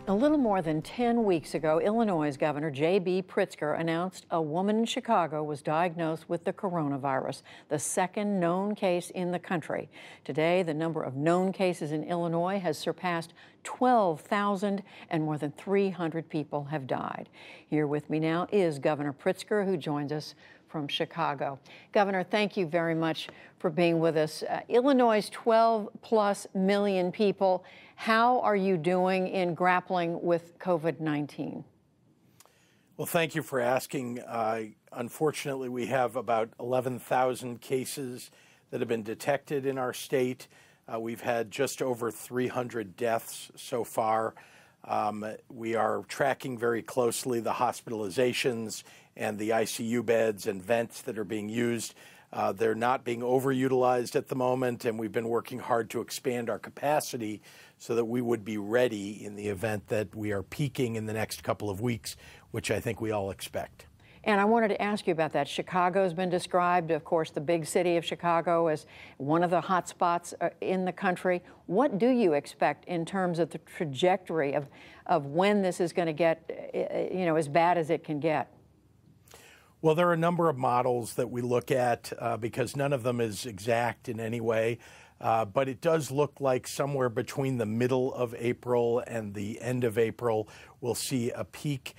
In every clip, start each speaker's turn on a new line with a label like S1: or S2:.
S1: A little more than 10 weeks ago, Illinois Governor J.B. Pritzker announced a woman in Chicago was diagnosed with the coronavirus, the second known case in the country. Today, the number of known cases in Illinois has surpassed 12,000 and more than 300 people have died. Here with me now is Governor Pritzker, who joins us from Chicago. Governor, thank you very much for being with us. Illinois' 12+ million people. How are you doing in grappling with COVID-19?
S2: Well, thank you for asking. Unfortunately, we have about 11,000 cases that have been detected in our state. We've had just over 300 deaths so far. We are tracking very closely the hospitalizations and the ICU beds and vents that are being used. They're not being overutilized at the moment, and we've been working hard to expand our capacity so that we would be ready in the event that we are peaking in the next couple of weeks, which I think we all expect.
S1: And I wanted to ask you about that. Chicago's been described, of course, the big city of Chicago, as one of the hot spots in the country. What do you expect in terms of the trajectory of when this is going to get, as bad as it can get?
S2: Well, there are a number of models that we look at because none of them is exact in any way. But it does look like somewhere between the middle of April and the end of April, we'll see a peak.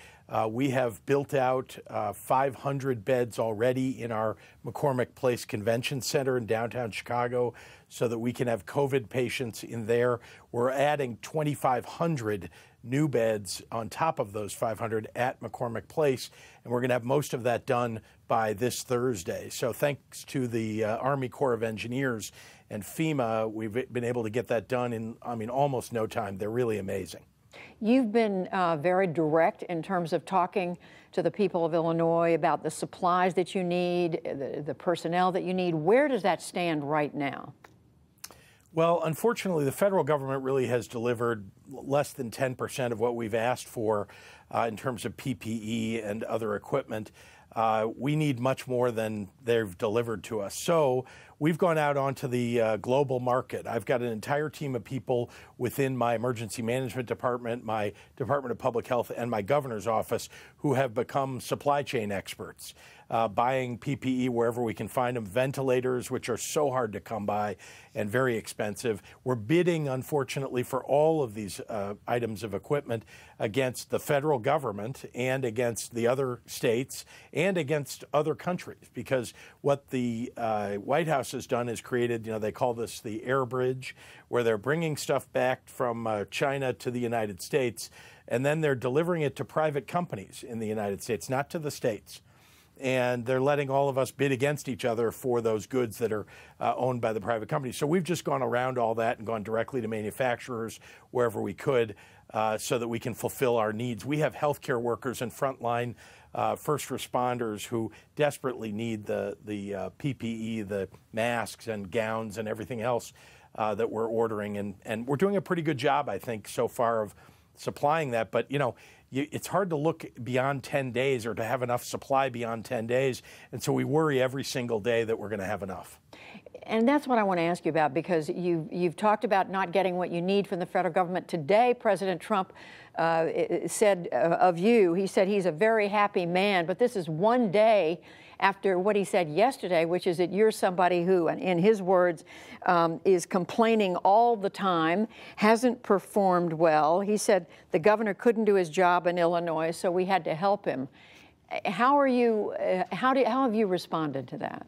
S2: We have built out 500 beds already in our McCormick Place Convention Center in downtown Chicago so that we can have COVID patients in there. We're adding 2,500 new beds on top of those 500 at McCormick Place, and we're going to have most of that done by this Thursday. So thanks to the Army Corps of Engineers and FEMA, we've been able to get that done in, almost no time. They're really amazing.
S1: You've been very direct in terms of talking to the people of Illinois about the supplies that you need, the personnel that you need. Where does that stand right now?
S2: Well, unfortunately, the federal government really has delivered less than 10% of what we've asked for in terms of PPE and other equipment. We need much more than they've delivered to us. So we've gone out onto the global market. I've got an entire team of people within my emergency management department, my Department of Public Health, and my governor's office who have become supply chain experts, buying PPE wherever we can find them, ventilators, which are so hard to come by and very expensive. We're bidding, unfortunately, for all of these items of equipment against the federal government and against the other states and against other countries, because what the White House has done is created, they call this the air bridge, where they're bringing stuff back from China to the United States, and then they're delivering it to private companies in the United States, not to the states. And they're letting all of us bid against each other for those goods that are owned by the private companies. So we've just gone around all that and gone directly to manufacturers wherever we could so that we can fulfill our needs. We have healthcare workers and frontline first responders who desperately need the PPE, the masks and gowns and everything else that we're ordering. And we're doing a pretty good job, I think, so far of supplying that. But, it's hard to look beyond 10 days or to have enough supply beyond 10 days. And so we worry every single day that we're going to have enough.
S1: And that's what I want to ask you about, because you've talked about not getting what you need from the federal government. Today, President Trump said of you, he said he's a very happy man, but this is one day after what he said yesterday, which is that you're somebody who, in his words, is complaining all the time, hasn't performed well. He said the governor couldn't do his job in Illinois, so we had to help him. How have you responded to that?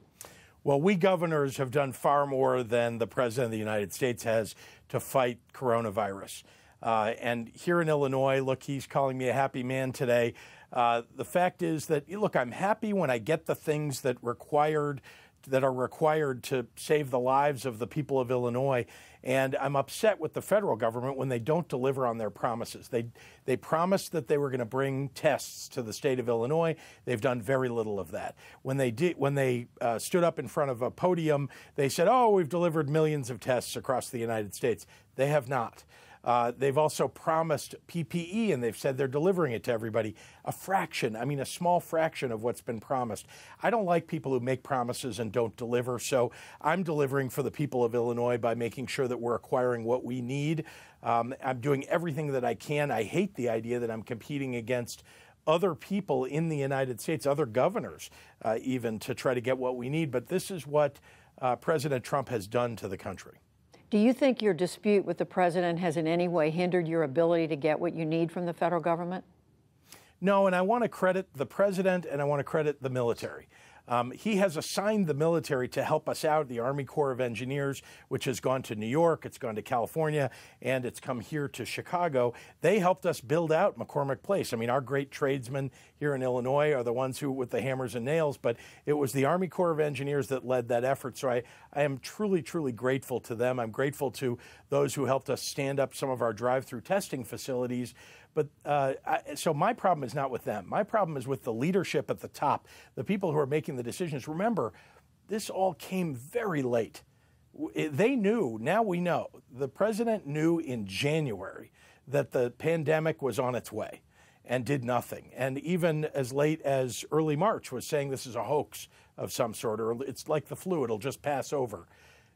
S2: Well, we governors have done far more than the President of the United States has to fight coronavirus. And here in Illinois, look, he's calling me a happy man today. The fact is that, look, I'm happy when I get the things that are required to save the lives of the people of Illinois. And I'm upset with the federal government when they don't deliver on their promises. They promised that they were going to bring tests to the state of Illinois. They've done very little of that. When they stood up in front of a podium, they said, "Oh, we've delivered millions of tests across the United States." They have not. They've also promised PPE, and they've said they're delivering it to everybody. A fraction, I mean, a small fraction of what's been promised. I don't like people who make promises and don't deliver, so I'm delivering for the people of Illinois by making sure that we're acquiring what we need. I'm doing everything that I can. I hate the idea that I'm competing against other people in the United States, other governors even, to try to get what we need. But this is what President Trump has done to the country.
S1: Do you think your dispute with the president has in any way hindered your ability to get what you need from the federal government?
S2: No, and I want to credit the president and I want to credit the military. He has assigned the military to help us out, the Army Corps of Engineers, which has gone to New York, it's gone to California, and it's come here to Chicago. They helped us build out McCormick Place. I mean, our great tradesmen here in Illinois are the ones who with the hammers and nails, but it was the Army Corps of Engineers that led that effort. So I am truly, truly grateful to them. I'm grateful to those who helped us stand up some of our drive-through testing facilities. But so my problem is not with them. My problem is with the leadership at the top, the people who are making the decisions. Remember, this all came very late. They knew, now we know, the president knew in January that the pandemic was on its way and did nothing. And even as late as early March was saying this is a hoax of some sort, or it's like the flu, it'll just pass over.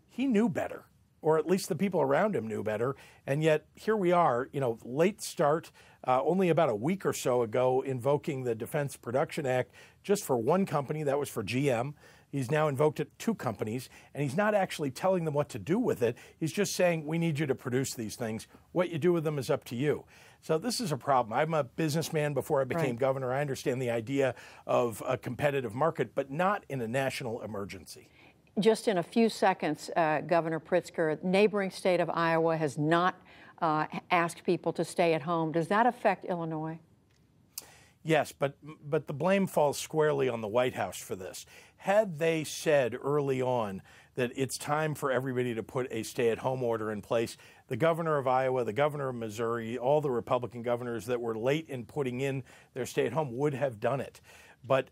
S2: He knew better. Or at least the people around him knew better. And yet here we are, late start, only about a week or so ago, invoking the Defense Production Act just for one company, that was for GM. He's now invoked it 2 companies, and he's not actually telling them what to do with it. He's just saying, we need you to produce these things. What you do with them is up to you. So this is a problem. I'm a businessman before I became governor. I understand the idea of a competitive market, but not in a national emergency.
S1: Just in a few seconds, Governor Pritzker, neighboring state of Iowa has not asked people to stay at home. Does that affect Illinois?
S2: Yes, but the blame falls squarely on the White House for this. Had they said early on that it's time for everybody to put a stay-at-home order in place, the governor of Iowa, the governor of Missouri, all the Republican governors that were late in putting in their stay-at-home would have done it. But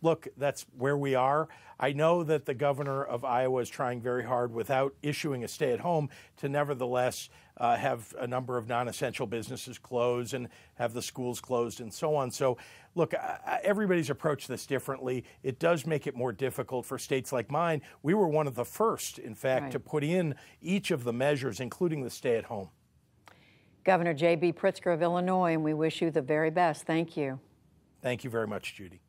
S2: look, that's where we are. I know that the governor of Iowa is trying very hard without issuing a stay-at-home to nevertheless have a number of non-essential businesses closed and have the schools closed and so on. So, look, everybody's approached this differently. It does make it more difficult for states like mine. We were one of the first, in fact, to put in each of the measures, including the stay-at-home.
S1: Governor J.B. Pritzker of Illinois, and we wish you the very best. Thank you.
S2: Thank you very much, Judy.